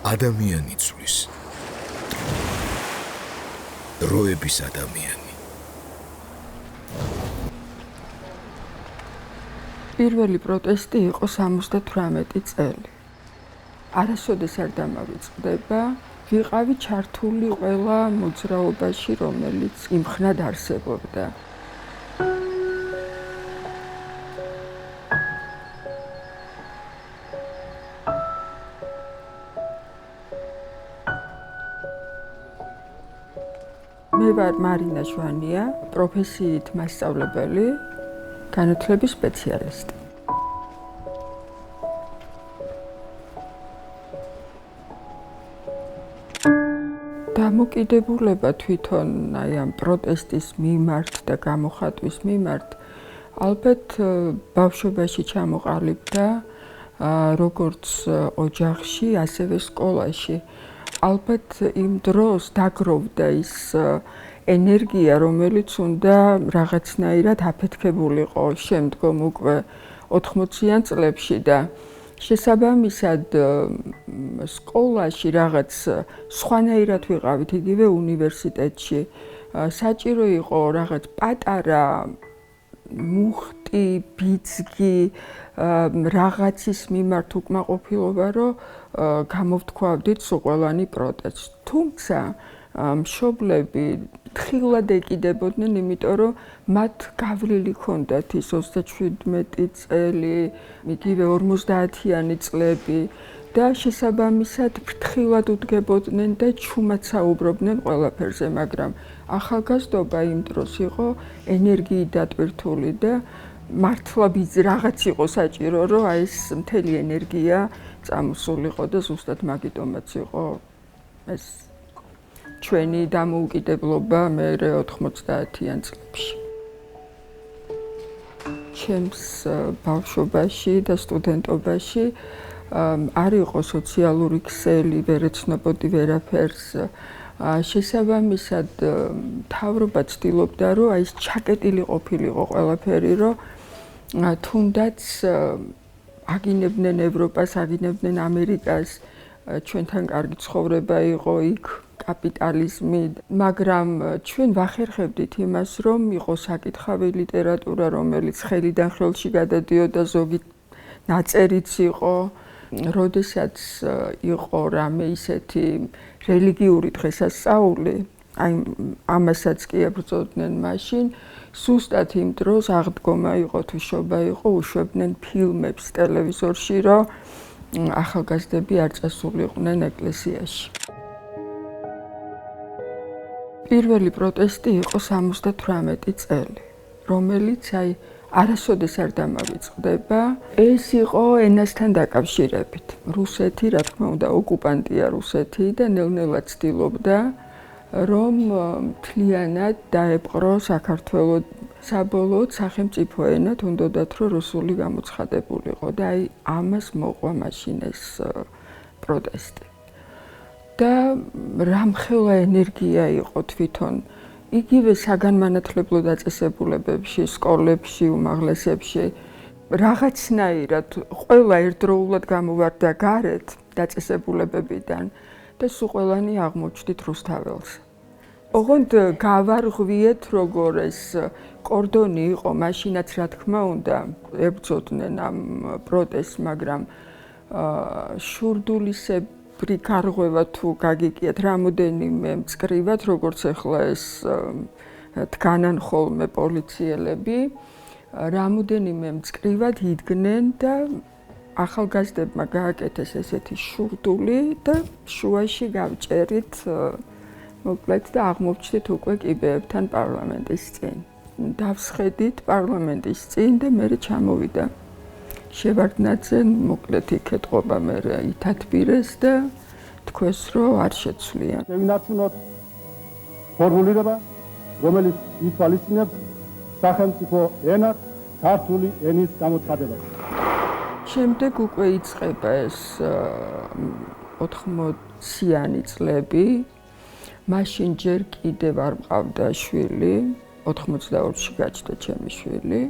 ადამიანი ცვლის. დროების ადამიანი. პირველი პროტესტი იყო 78 წელი. არასოდეს არ დამავიწყდება, ვიყავი ჩართული ყველა მოძრაობაში, რომელიც იმხნად არსებობდა. მე ვარ მარინა შვანია, პროფესიით მასწავლებელი, განათლების სპეციალისტი. დამოკიდებულება თვითონ ამ პროტესტის მიმართ და გამოხატვის მიმართ ალბათ ბავშვობაში ჩამოყალიბდა როგორც ოჯახში, ასევე სკოლაში. ალბათ იმ დროს დაგროვდა ის ენერგია, რომელიც უნდა რაღაცნაირად აფეთქებულიყო შემდგომ უკვე 80-იან წლებში და შესაბამისად სკოლაში რაღაც სხვანაირად ვიყავით იგივე უნივერსიტეტში. საჭირო იყო რაღაც პატარა მუხტი, ბიძგი, რაღაცის მიმართ უკმაყოფილება, რომ გამოვთქვავდით სუყველანი პროტესტს. თუმცა მშობლები თხილად ეკიდებოდნენ, იმიტომ რომ მათ გავლილი ჰქონდათ ის 37 წელი, იგივე 50-იანი წლები და შესაბამისად ფრთხილად უდგებოდნენ და ჩუმად საუბრობდნენ ყველაფერზე, მაგრამ ახალგაზრდობა იმ დროს იყო ენერგიით დატვირთული და მართლა რაღაც იყო საჭირო, რომ აი ეს მთელი ენერგია წამოსულიყო და ზუსტად მაგიტომაც იყო ეს ჩვენი დამოუკიდებლობა მერე 90-იან წლებში. ჩემს ბავშვობაში და სტუდენტობაში არ იყო სოციალური ქსელი, ვერ ეცნობოდი ვერაფერს. შესაბამისად მთავრობა ცდილობდა, რომ აი ეს ჩაკეტილი ყოფილიყო ყველაფერი, რომ თუნდაც აგინებდნენ ევროპას, აგინებდნენ ამერიკას, ჩვენთან კარგი ცხოვრება იყო იქ, კაპიტალიზმი, მაგრამ ჩვენ ვახერხებდით იმას, რომ იყო საკითხავი ლიტერატურა, რომელიც ხელიდან ხელში გადადიოდა, ზოგი ნაწერიც იყო, როდესაც იყო რამე ისეთი რელიგიური დღესასწაული, აი ამასაც კი ებრძოდნენ მაშინ, ზუსტად იმ დროს აღდგომა იყო თუ შობა იყო, უშვებდნენ ფილმებს ტელევიზორში, რომ ახალგაზრდები არ წასულიყვნენ ეკლესიაში. პირველი პროტესტი იყო 78 წელი, რომელიც აი არასოდეს არ დამავიწყდება. ეს იყო ენასთან დაკავშირებით. რუსეთი, რა თქმა უნდა, ოკუპანტია რუსეთი და ნელ-ნელა ცდილობდა, რომ მთლიანად დაეპყრო საქართველოს. საბოლოოდ სახელმწიფო ენად უნდათ, რომ რუსული გამოცხადებულიყო და აი ამას მოყვა მაშინ ეს პროტესტი. და რამხელა ენერგია იყო თვითონ იგივე საგანმანათლებლო დაწესებულებებში, სკოლებში, უმაღლესებში, რაღაცნაირად ყველა ერთდროულად გამოვარდა გარეთ დაწესებულებებიდან და სუყველანი აღმოჩნდით რუსთაველს. ოღონდ გავარღვიეთ, როგორ ეს კორდონი იყო, მაშინაც რა თქმა უნდა, ებრძოდნენ ამ პროტესტს, მაგრამ შურდულისებრი გარღვევა თუ გაგიკიათ რამოდენიმე მწკრივად, როგორც ახლა ეს დგანან ხოლმე პოლიციელები, რამოდენიმე მწკრივად იდგნენ და ახალგაზრდებმა გააკეთეს ესეთი შურდული და შუაში გავჭერით მოკლედ და აღმოჩნდით უკვე კიბეებთან პარლამენტის წინ. დავსხედით პარლამენტის წინ და მერე ჩამოვიდა შევარდნაძე, მოკლედ იქ ეთყობა მერე ითათბირეს და თქვეს, რომ არ შეცვლიან. შევინარჩუნოთ ფორმულირება, რომელიც ითვალისწინებს სახელმწიფო ენად ქართული ენის გამოცხადებას. შემდეგ უკვე იწყება ეს 80-იანი წლები. მაშინ ჯერ კიდევ არ მყავდა შვილი, 82-ში გაჩნდა ჩემი შვილი.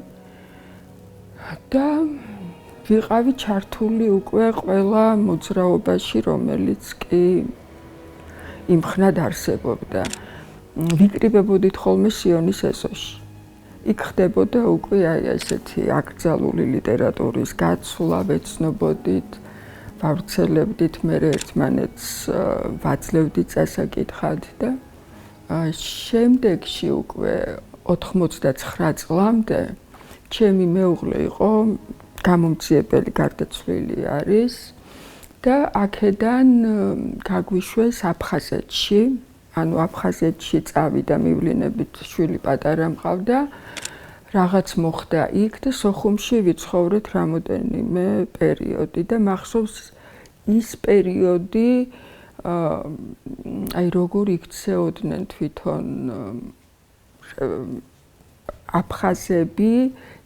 და ვიყავი ჩართული უკვე ყველა მოძრაობაში, რომელიც კი იმხნად არსებობდა. ვიკრიბებოდით ხოლმე სიონის ეზოში. იქ ხდებოდა უკვე ესეთი აკრძალული ლიტერატურის გაცვლა, ვეცნობოდით, ვავრცელებდით, მე ერთმანეთს ვაძლევდით წასაკითხად და შემდეგში უკვე 99 წლამდე ჩემი მეუღლე იყო გამომძიებელი გარდაცვლილი არის და აქედან გაგვიშვეს აფხაზეთში, ანუ აფხაზეთში წავიდა მივლინებით შვილი პატარა მყავდა, რაღაც მოხდა იქ და სოხუმში ვიცხოვრეთ რამოდენიმე პერიოდი და მახსოვს ის პერიოდი აი როგორ იქცეოდნენ თვითონ აფხაზები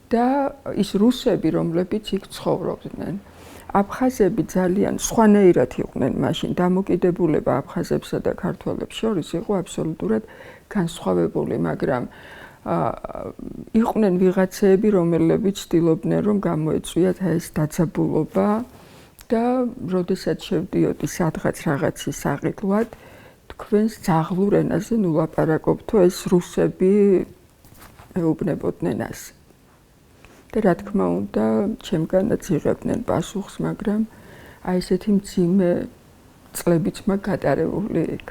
და ის რუსები, რომლებიც იქ ცხოვრობდნენ. აფხაზები ძალიან სხვანაირად იყვნენ მაშინ, დამოკიდებულება აფხაზებსა და ქართველებს შორის იყო აბსოლუტურად განსხვავებული, მაგრამ იყვნენ ვიღაცეები, რომლებიც ცდილობდნენ, რომ გამოეწვიათ ეს დაძაბულობა და როდესაც შევდიოდი სადღაც რაღაცის აღიკვად, თქვენს ძაღლურ ენაზე ნუ ლაპარაკობ თუ ეს რუსები ეუბნებოდნენ ასე. და რა თქმა უნდა, ჩემგანაც იღებდნენ პასუხს, მაგრამ აი ესეთი მძიმე წლებიც მაქვს გატარებული იქ.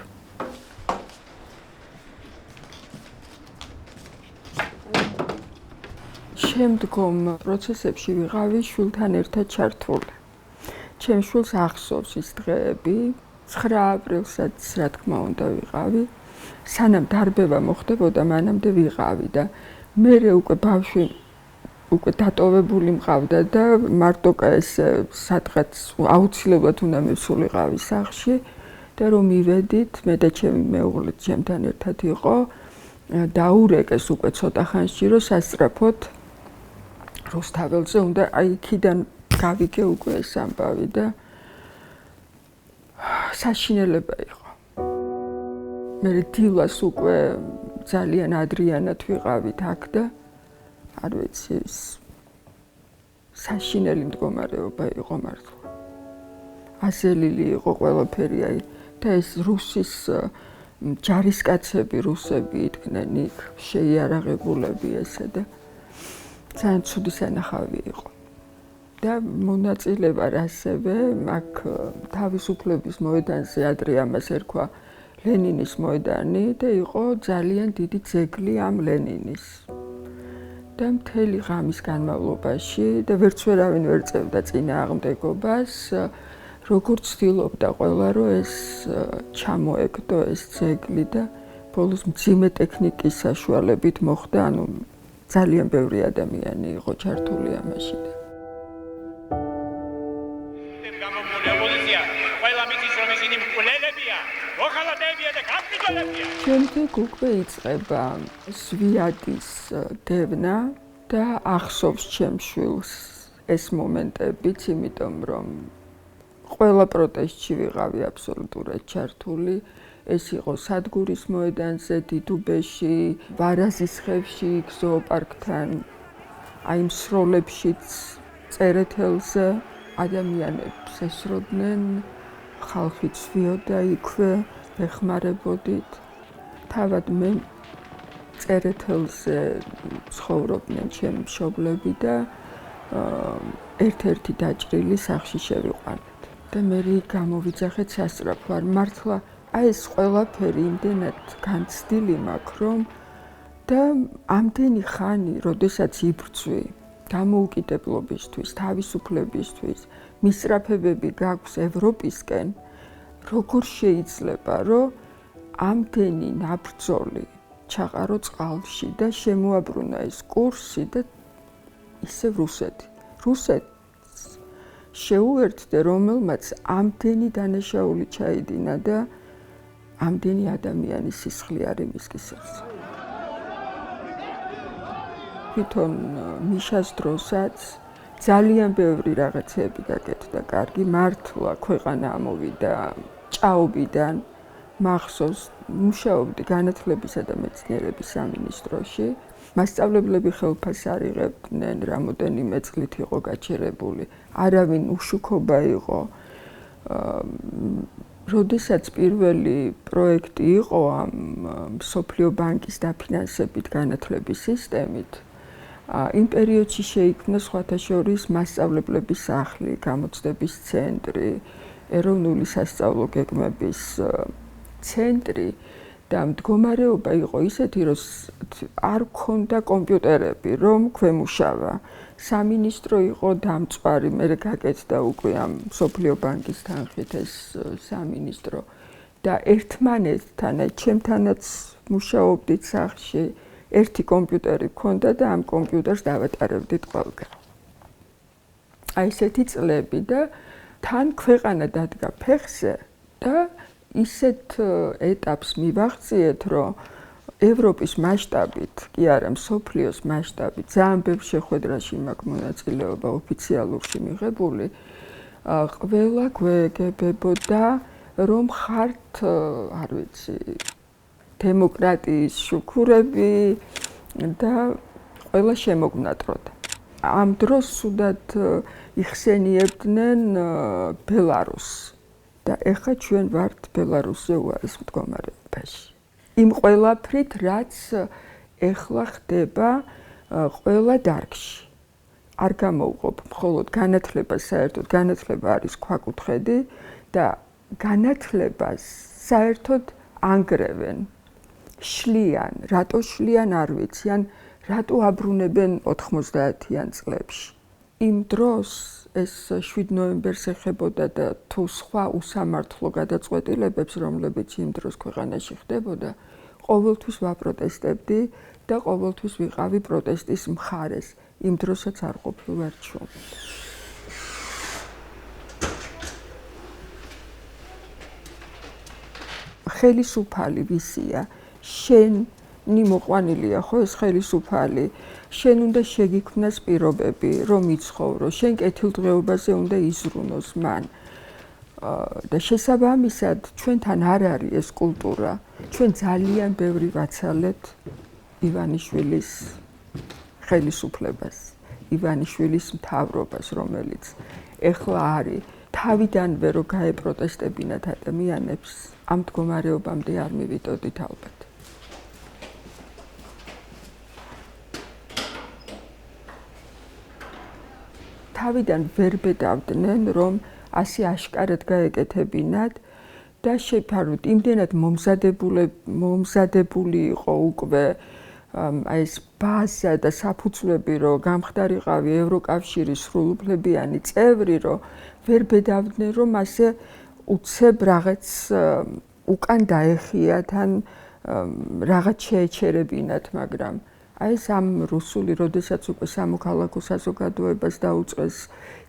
შემდგომ პროცესებში ვიყავი შვილთან ერთად ჩართული. ჩემ შვილს ახსოვს ის დღეები, 9 აპრილსაც რა თქმა უნდა ვიყავი. სანამ დარბევა მოხდებოდა, მანამდე ვიყავი და მე უკვე ბავშვი უკვე დატოვებული მყავდა და მარტოკა ეს სადღაც აუცილებლად უნდა მივსულიყავი სახლში და რომ მივედით, მე და ჩემი მეუღლე ჩემთან ერთად იყო, დაურეკეს უკვე ცოტა ხანში, რომ სასწრაფოდ რუსთაველზე უნდა აი იქიდან გავიგე უკვე ეს ამბავი და საშინელება იყო. მე დილას უკვე ძალიან ადრიანად ვიყავით აქ და არ ვიცი, საშინელი მდგომარეობა იყო მართლა. აზელილი იყო ყველაფერი აი და ეს რუსის ჯარისკაცები, რუსები იდგნენ იქ, შეიარაღებულები ესე და ძალიან ცუდი სანახავი იყო. და მონაწილე ვარ ასევე აქ თავისუფლების მოედანზე, ადრე ამას ერქვა ლენინის მოედანი და იყო ძალიან დიდი ძეგლი ამ ლენინის. და მთელი ღამის განმავლობაში და ვერც ვერავინ ვერ წევდა წინააღმდეგობას, როგორც ცდილობდა ყველა, რომ ეს ჩამოეკდო ეს ძეგლი და ბოლოს მძიმე ტექნიკის საშუალებით მოხდა, ანუ ძალიან ბევრი ადამიანი იყო ჩართული ამაში და შემდეგ უკვე იწყება ზვიადის დევნა და ახსოვს ჩემ შვილს ეს მომენტებიც, იმიტომ რომ ყველა პროტესტში ვიყავი აბსოლუტურად ჩართული. ეს იყო სადგურის მოედანზე, დიდუბეში, ვარაზის ხევში, ზოოპარკთან, აი მსროლებშიც, წერეთელზე ადამიანებს ესროდნენ, ხალხი ცვიოდა იქვე, ეხმარებოდით. თავად მე წერეთელზე ცხოვრობდნენ ჩემი მშობლები და ერთ-ერთი დაჭრილი სახლში შევიყვანეთ. და მე გამოვიძახეთ სასწრაფო, არ მართლა აი ეს ყველაფერი იმდენად განცდილი მაქვს, რომ და ამდენი ხანი, როდესაც იბრძვი დამოუკიდებლობისთვის, თავისუფლებისთვის, მისწრაფებები გაქვს ევროპისკენ, როგორ შეიძლება, რომ ამდენი ნაბრძოლი ჩაყარო წყალში და შემოაბრუნა ეს კურსი და ისევ რუსეთი. რუსეთს შეუერთდა, რომელმაც ამდენი დანაშაული ჩაიდინა და ამდენი ადამიანის სისხლი არ იმისქისებს. თვითონ მიშას დროსაც ძალიან ბევრი რაღაცები გაკეთდა კარგი, მართლა ქვეყანა ამოვიდა ჭაობიდან. მახსოვს, მუშაობდი განათლებისა და მეცნიერების სამინისტროში მასწავლებლები ხელფას არ იღებდნენ, რამოდენიმე წლით იყო გაჩერებული. არავინ უშუქობა იყო. როდესაც პირველი პროექტი იყო ამ მსოფლიო ბანკის დაფინანსებით განათლების სისტემით, იმ პერიოდში შეიქმნა სხვათა შორის მასწავლებლების სახლი, გამოცდების ცენტრი, ეროვნული სასწავლო გეგმების ცენტრი და მდგომარეობა იყო ისეთი, რომ არ ქონდა კომპიუტერები, რომ ქვემუშავა. სამინისტრო იყო დამწვარი, მე გაკეთდა უკვე ამ მსოფლიო ბანკის თანხით ეს სამინისტრო და ერთმანეთთან, ჩემთანაც მუშაობდით სახლში, ერთი კომპიუტერი მქონდა და ამ კომპიუტერს დავატარებდით ყველგან. აი ესეთი წლები და თან ქვეყანა დადგა ფეხზე და ისეთ ეტაპს მივაღწიეთ, რომ ევროპის მასშტაბით, კი არა მსოფლიოს მასშტაბით, ძალიან ბევრ შეხვედრაში მაქვს მონაწილეობა ოფიციალურში მიღებული, ყველა გვეგებებოდა, რომ ხართ, არ ვიცი, დემოკრატიის შუქურები და ყველა შემოგმნატროთ. ამ დროს სუდად იხსენიებდნენ ბელარუსს და ეხლა ჩვენ ვართ ბელარუსზე უარის მდგომარეობაში. იმ ყველაფრით, რაც ეხლა ხდება ყველა დარგში. არ გამოვყოფ მხოლოდ განათლებას, საერთოდ განათლება არის ქვაკუთხედი და განათლებას საერთოდ ანგრევენ. შლიან, რატო შლიან არ ვიცი, ან რატო აბრუნებენ 90-იან წლებში. იმ დროს ეს 7 ნოემბერს ეხებოდა და თუ სხვა უსამართლო გადაწყვეტილებებს, რომლებიც იმ დროს ქვეყანაში ხდებოდა, ყოველთვის ვაპროტესტებდი და ყოველთვის ვიყავი პროტესტის მხარეს. იმ დროსაც არ ყოფილვარ ჩვენ. ხელისუფალი ვისია? შენი მოყვანილია ხო ეს ხელისუფალი? შენ უნდა შეგიქმნას პირობები, რომ იცხოვრო, შენ კეთილდღეობაზე უნდა იზრუნოს მან. და შესაბამისად, ჩვენთან არ არის ეს კულტურა. ჩვენ ძალიან ბევრი ვაცალეთ ივანიშვილის ხელისუფლებას, ივანიშვილის მთავრობას, რომელიც ეხლა არის. თავიდანვე რო გაეპროტესტებინათ ადამიანებს, ამ მდგომარეობამდე არ მივიდოდით ალბათ. თავიდან ვერ ბედავდნენ, რომ ასე აშკარად გაეკეთებინათ და შეფარვით იმდენად მომზადებული იყო უკვე აი ეს ბაზა და საფუძვლები, რომ გამხდარიყავი ევროკავშირის სრულუფლებიანი წევრი, რომ ვერ ბედავდნენ, რომ ასე უცებ რაღაც უკან დაეხიათ ან რაღაც შეეჩერებინათ, მაგრამ აი ეს ამ რუსული, როდესაც უკვე სამოქალაქო საზოგადოებას დაუწყეს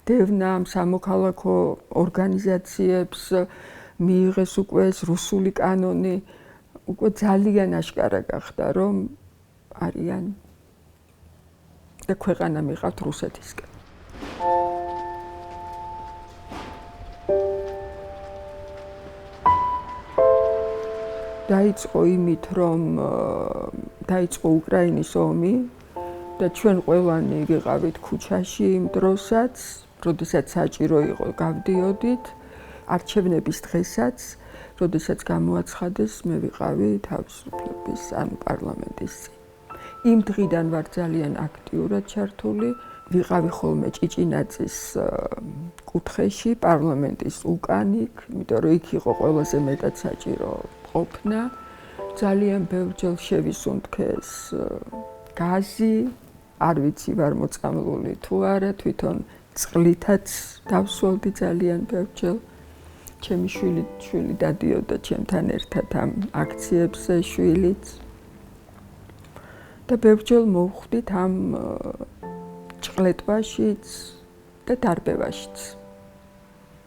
დევნა ამ სამოქალაქო ორგანიზაციებს, მიიღეს უკვე ეს რუსული კანონი, უკვე ძალიან აშკარა გახდა, რომ არიან და ქვეყანა მიყავთ რუსეთისკენ. დაიწყო იმით, რომ დაიწყო უკრაინის ომი და ჩვენ ყველანი ვიყავით ქუჩაში იმ დროსაც, როდესაც საჭირო იყო გავდიოდით, არჩევნების დღესაც, როდესაც გამოაცხადეს, მე ვიყავი თავისუფლების, ანუ პარლამენტის წინ. იმ დღიდან ვარ ძალიან აქტიურად ჩართული, ვიყავი ხოლმე ჭიჭინაძის კუთხეში, პარლამენტის უკან იქ, იმიტომ რომ იქ იყო ყველაზე მეტად საჭირო ყოფნა. ძალიან ბევრჯერ შევისუნთქეს გაზი, არ ვიცი ვარ მოწამლული თუ არა, თვითონ წყლითაც დავსვავდი ძალიან ბევრჯერ. ჩემი შვილი დადიოდა ჩემთან ერთად ამ აქციებზე, შვილიც. და ბევრჯერ მოვხვდით ამ ჭყლეტვაშიც და დარბევაშიც.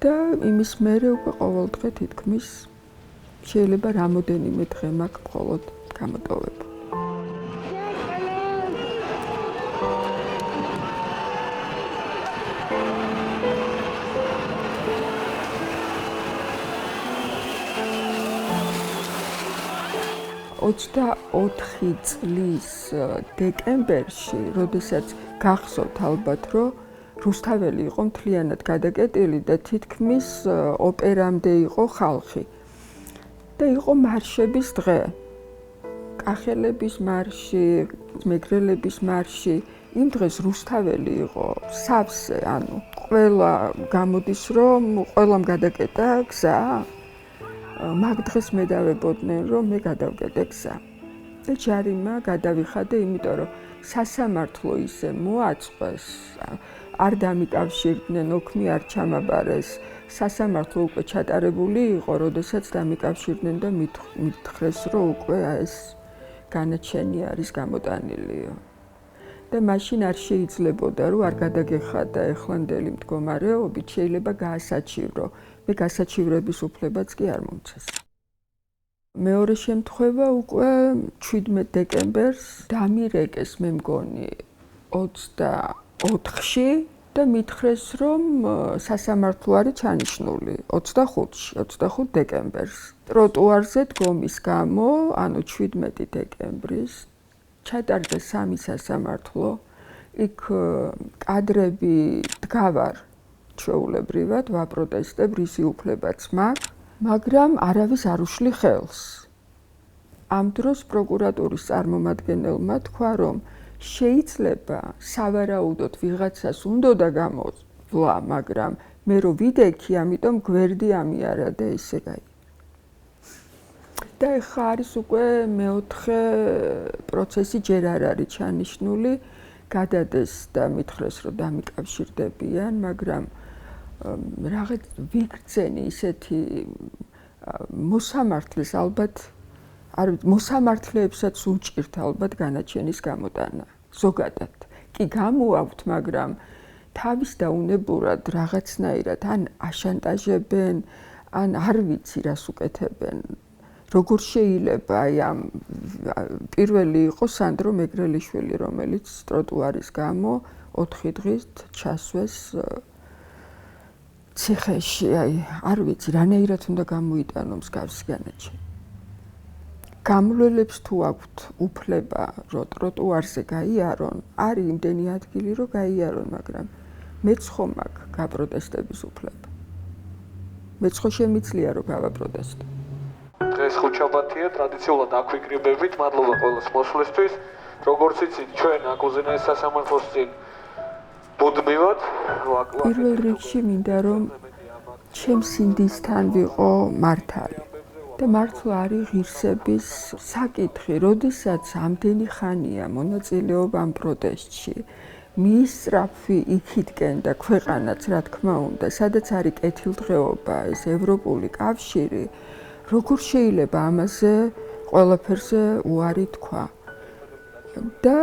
და იმის მერე უკვე ყოველდღე თითქმის შეიძლება რამოდენიმე დღე მაქვს მხოლოდ გამოტოვება. 24 წლის დეკემბერში, როდესაც გახსოვთ ალბათ, რომ რუსთაველი იყო მთლიანად გადაკეტილი და თითქმის ოპერამდე იყო ხალხი. და იყო მარშების დღე. კახელების მარში, მეგრელების მარში. იმ დღეს რუსთაველი იყო სავსე, ანუ ყველა გამოდის, რომ ყველამ გადაკეტა გზა. მაგ დღეს მე დავებოდნენ, რომ მე გადავკეტე გზა. და ჯარიმა გადავიხადე, იმიტომ რომ სასამართლო ისე მოაწყვეს, არ დამიკავშირდნენ, ოქმი არ ჩამაბარეს. სასამართლო უკვე ჩატარებული იყო, როდესაც დამიკავშირდნენ და მითხრეს, რომ უკვე ეს განაჩენი არის გამოტანილიო. და მაშინ არ შეიძლებოდა, რომ არ გადაგეხადა ეხლანდელი მდგომარეობით, შეიძლება გაასაჩივრო. მე გასაჩივრების უფლებაც კი არ მომცეს. მეორე შემთხვევა უკვე 17 დეკემბერს დამირეკეს მე მგონი 24-ში და მითხრეს, რომ სასამართლო არის ჩანიშნული 25 დეკემბერს. ტროტუარზე დგომის გამო, ანუ 17 დეკემბრის ჩატარდა 3 სასამართლო. იქ კადრები დგავარ ჩვეულებრივად, ვაპროტესტებ, რისი უფლებაც მაქვს, მაგრამ არავის არ უშლი ხელს. ამ დროს პროკურატურის წარმომადგენელმა თქვა, რომ შეიძლება სავარაუდოდ ვიღაცას უნდოდა გამოვლა, მაგრამ მე რო ვიდექი, ამიტომ გვერდი ამიარა და ესე გაიგო. და ეხლა არის უკვე მეოთხე პროცესი, ჯერ არ არის ჩანიშნული, გადადეს და მითხრეს, რომ დამიკავშირდებიან, მაგრამ რაღაც ვიგრძენი ისეთი მოსამართლეს ალბათ მოსამართლეებსაც უჭირთ ალბათ განაჩენის გამოტანა ზოგადად კი გამოაქვთ, მაგრამ თავის დაუნებურად რაღაცნაირად ან აშანტაჟებენ, ან არ ვიცი რას უკეთებენ. როგორ შეიძლება აი ამ პირველი იყო სანდრო მეგრელიშვილი, რომელიც ტროტუარის გამო 4 დღით ჩასვეს ციხეში, აი არ ვიცი რანაირად უნდა გამოიტანო მსგავსი განაჩენი. გამლველებს თუ აქვთ უფლება, რომ ტროტუარზე გაიარონ, არის იმდენი ადგილი, რომ გაიარონ, მაგრამ მეც ხომ აქვს გაპროტესტების უფლება. მეც ხო შემიძლია, რომ გავაპროტესტო. დღეს ხუთშაბათია, ტრადიციულად აქვიკრიბებით, მადლობა ყველას მოსვლისთვის. როგორც იცით, ჩვენ აკუზენაის სასამართლოს წინ ბუდმივად. პირველ რიგში მინდა რომ ჩემს ინდისთან ვიყო მართალი. და მართლა არის ღირსების საკითხი, როდესაც ამდენი ხანია მონაწილეობა ამ პროტესტში. მიისწრაფვი იქითკენ და ქვეყანაც, რა თქმა უნდა, სადაც არის კეთილდღეობა, ეს ევროპული კავშირი, როგორ შეიძლება ამაზე ყველაფერზე უარი თქვა. და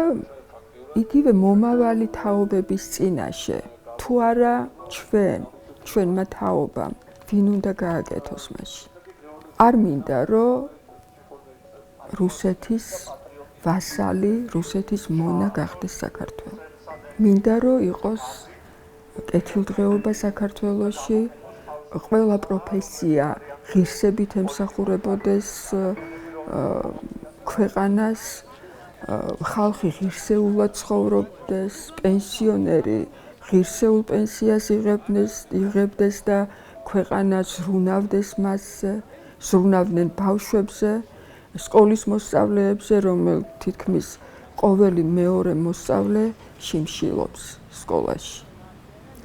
იგივე მომავალი თაობების წინაშე, თუ არა ჩვენმა თაობამ, ვინ უნდა გააკეთოს მაშინ. არ მინდა, რომ რუსეთის ვასალი, რუსეთის მონა გახდეს საქართველო. მინდა, რომ იყოს კეთილდღეობა საქართველოში, ყველა პროფესია ღირსებით ემსახურებოდეს ქვეყანას, ხალხი ღირსეულად ცხოვრობდეს, პენსიონერი ღირსეულ პენსიას იღებდეს და ქვეყანა ზრუნავდეს მასზე, ზრუნავდნენ ბავშვებზე, სკოლის მოსწავლეებზე, რომელ თითქმის ყოველი მეორე მოსწავლე შიმშილობს სკოლაში.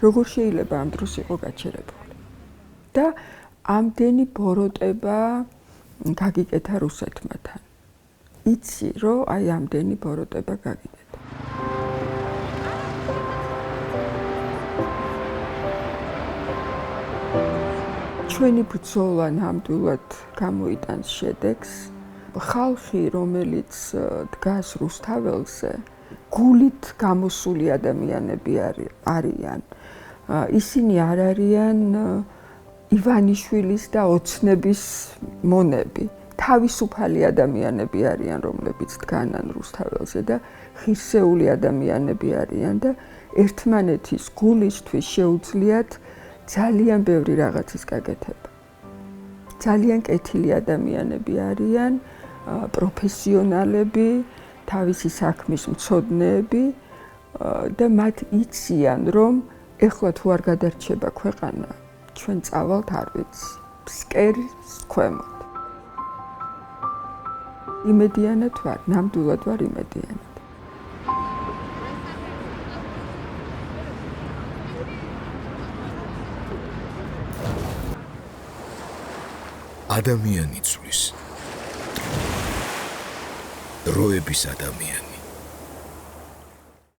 როგორ შეიძლება ამ დროს იყო გაჩერებული? და ამდენი ბოროტება გაგიკეთა რუსეთმათან. იცი, რომ აი ამდენი ბოროტება გაგიკეთა. ჩვენი ბრძოლა ნამდვილად გამოიტანს შედეგს. ხალხი, რომელიც დგას რუსთაველზე, გულით გამოსული ადამიანები არიან. ისინი არ არიან ივანიშვილის და ოცნების მონები. თავისუფალი ადამიანები არიან, რომლებიც დგანან რუსთაველზე და ღირსეული ადამიანები არიან და ერთმანეთის გულისთვის შეუძლიათ ძალიან ბევრი რაღაცის გაკეთება. ძალიან კეთილი ადამიანები არიან, პროფესიონალები, თავისი საქმის მცოდნეები და მათ იციან, რომ ეხლა თუ არ გადარჩება ქვეყანა, ჩვენ წავალთ არ ვიცი, ფსკერის ქვემოთ. იმედიანად ვარ, ნამდვილად ვარ იმედიანად. ადამიანი ცulis დროების ადამიანი